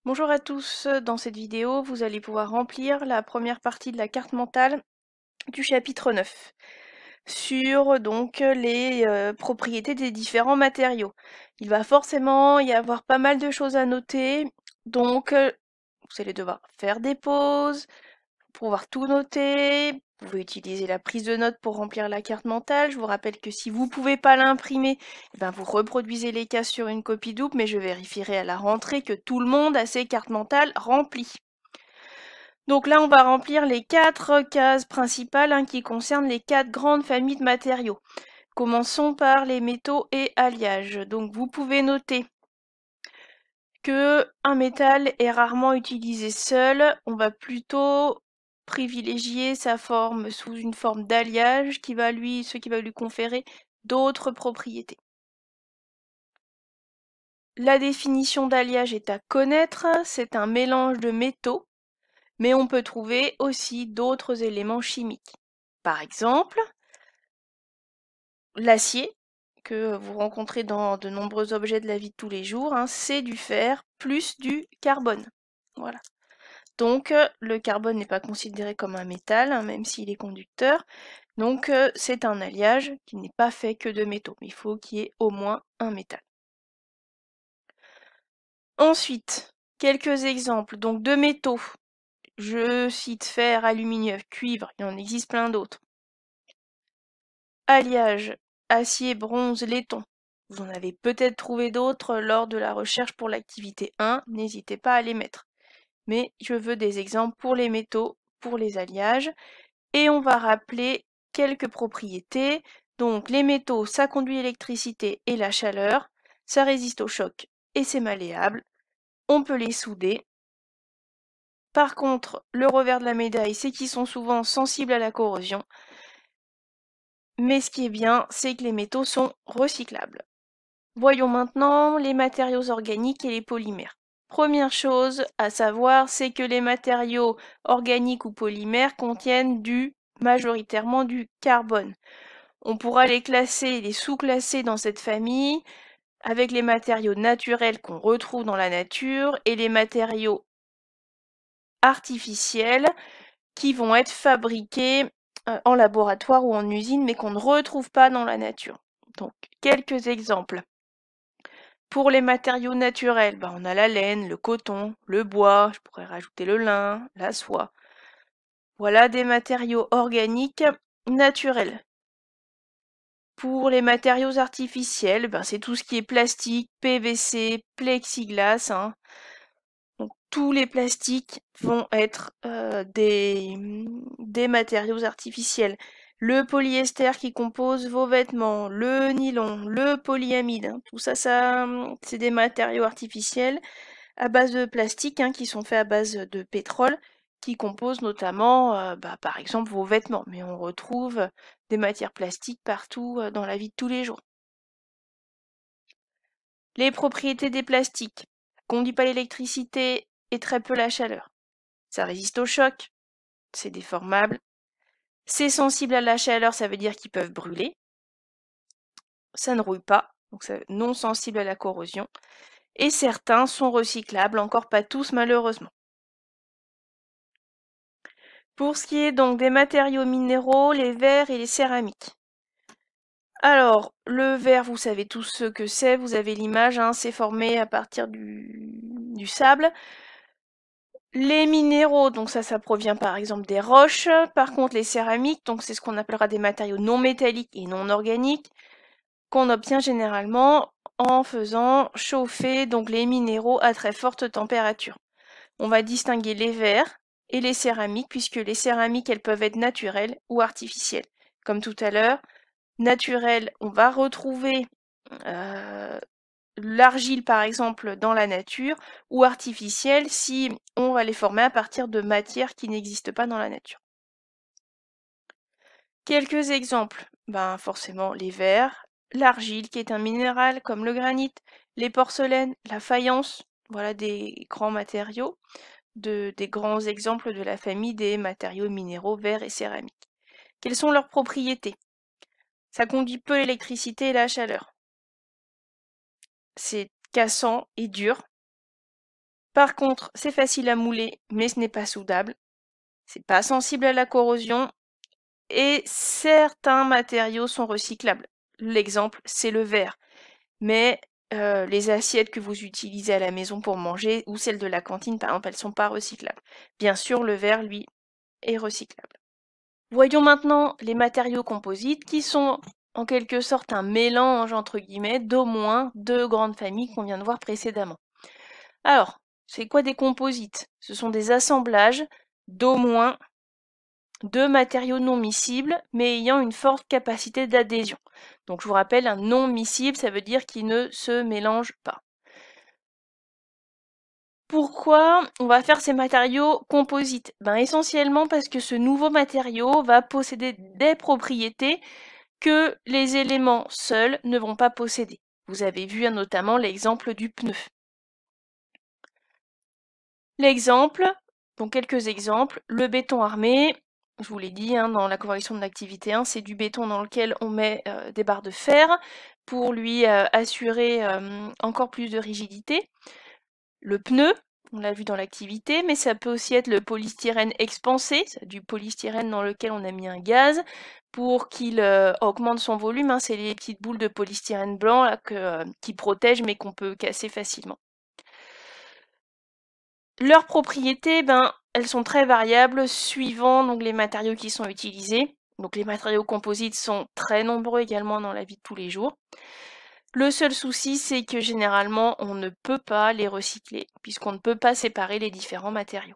Bonjour à tous, dans cette vidéo, vous allez pouvoir remplir la première partie de la carte mentale du chapitre 9 sur donc les propriétés des différents matériaux. Il va forcément y avoir pas mal de choses à noter, donc vous allez devoir faire des pauses, pouvoir tout noter. Vous pouvez utiliser la prise de notes pour remplir la carte mentale. Je vous rappelle que si vous ne pouvez pas l'imprimer, vous reproduisez les cases sur une copie double, mais je vérifierai à la rentrée que tout le monde a ses cartes mentales remplies. Donc là, on va remplir les 4 cases principales qui concernent les 4 grandes familles de matériaux. Commençons par les métaux et alliages. Donc vous pouvez noter que un métal est rarement utilisé seul. On va plutôt privilégier sa forme sous une forme d'alliage ce qui va lui conférer d'autres propriétés. La définition d'alliage est à connaître, c'est un mélange de métaux, mais on peut trouver aussi d'autres éléments chimiques. Par exemple, l'acier, que vous rencontrez dans de nombreux objets de la vie de tous les jours, c'est du fer plus du carbone. Voilà. Donc le carbone n'est pas considéré comme un métal, même s'il est conducteur. Donc c'est un alliage qui n'est pas fait que de métaux, mais il faut qu'il y ait au moins un métal. Ensuite, quelques exemples donc de métaux. Je cite fer, aluminium, cuivre, il en existe plein d'autres. Alliage, acier, bronze, laiton. Vous en avez peut-être trouvé d'autres lors de la recherche pour l'activité 1, n'hésitez pas à les mettre. Mais je veux des exemples pour les métaux, pour les alliages. Et on va rappeler quelques propriétés. Donc les métaux, ça conduit l'électricité et la chaleur, ça résiste au choc et c'est malléable. On peut les souder. Par contre, le revers de la médaille, c'est qu'ils sont souvent sensibles à la corrosion. Mais ce qui est bien, c'est que les métaux sont recyclables. Voyons maintenant les matériaux organiques et les polymères. Première chose à savoir, c'est que les matériaux organiques ou polymères contiennent majoritairement du carbone. On pourra les classer, les sous-classer dans cette famille avec les matériaux naturels qu'on retrouve dans la nature et les matériaux artificiels qui vont être fabriqués en laboratoire ou en usine mais qu'on ne retrouve pas dans la nature. Donc, quelques exemples. Pour les matériaux naturels, on a la laine, le coton, le bois, je pourrais rajouter le lin, la soie. Voilà des matériaux organiques naturels. Pour les matériaux artificiels, c'est tout ce qui est plastique, PVC, plexiglas. Donc, tous les plastiques vont être des matériaux artificiels. Le polyester qui compose vos vêtements, le nylon, le polyamide, tout ça, c'est des matériaux artificiels à base de plastique qui sont faits à base de pétrole qui composent notamment, par exemple, vos vêtements. Mais on retrouve des matières plastiques partout dans la vie de tous les jours. Les propriétés des plastiques. Ça conduit pas l'électricité et très peu la chaleur. Ça résiste au choc, c'est déformable. C'est sensible à la chaleur, ça veut dire qu'ils peuvent brûler. Ça ne rouille pas, donc c'est non sensible à la corrosion. Et certains sont recyclables, encore pas tous malheureusement. Pour ce qui est donc des matériaux minéraux, les verres et les céramiques. Alors, le verre, vous savez tous ce que c'est, vous avez l'image, c'est formé à partir du sable. Les minéraux, donc ça provient par exemple des roches. Par contre, les céramiques, donc c'est ce qu'on appellera des matériaux non métalliques et non organiques, qu'on obtient généralement en faisant chauffer donc les minéraux à très forte température. On va distinguer les verres et les céramiques, puisque les céramiques, elles peuvent être naturelles ou artificielles. Comme tout à l'heure, naturelles, on va retrouver l'argile par exemple dans la nature, ou artificielle si on va les former à partir de matières qui n'existent pas dans la nature. Quelques exemples, forcément les verres, l'argile qui est un minéral comme le granit, les porcelaines, la faïence, voilà des grands matériaux, des grands exemples de la famille des matériaux minéraux, verres et céramiques. Quelles sont leurs propriétés? Ça conduit peu l'électricité et la chaleur. C'est cassant et dur. Par contre, c'est facile à mouler, mais ce n'est pas soudable. C'est pas sensible à la corrosion et certains matériaux sont recyclables. L'exemple, c'est le verre. Mais les assiettes que vous utilisez à la maison pour manger ou celles de la cantine, par exemple, elles ne sont pas recyclables. Bien sûr, le verre, lui, est recyclable. Voyons maintenant les matériaux composites qui sont en quelque sorte un mélange entre guillemets d'au moins deux grandes familles qu'on vient de voir précédemment. Alors, c'est quoi des composites? Ce sont des assemblages d'au moins deux matériaux non miscibles mais ayant une forte capacité d'adhésion. Donc je vous rappelle, un non miscible, ça veut dire qu'il ne se mélange pas. Pourquoi on va faire ces matériaux composites? Essentiellement parce que ce nouveau matériau va posséder des propriétés que les éléments seuls ne vont pas posséder. Vous avez vu notamment l'exemple du pneu. Donc quelques exemples, le béton armé, je vous l'ai dit dans la correction de l'activité 1, c'est du béton dans lequel on met des barres de fer pour lui assurer encore plus de rigidité. Le pneu, on l'a vu dans l'activité, mais ça peut aussi être le polystyrène expansé, c'est du polystyrène dans lequel on a mis un gaz pour qu'il augmente son volume. C'est les petites boules de polystyrène blanc là, qui protègent mais qu'on peut casser facilement. Leurs propriétés, elles sont très variables suivant donc, les matériaux qui sont utilisés. Donc les matériaux composites sont très nombreux également dans la vie de tous les jours. Le seul souci, c'est que généralement, on ne peut pas les recycler, puisqu'on ne peut pas séparer les différents matériaux.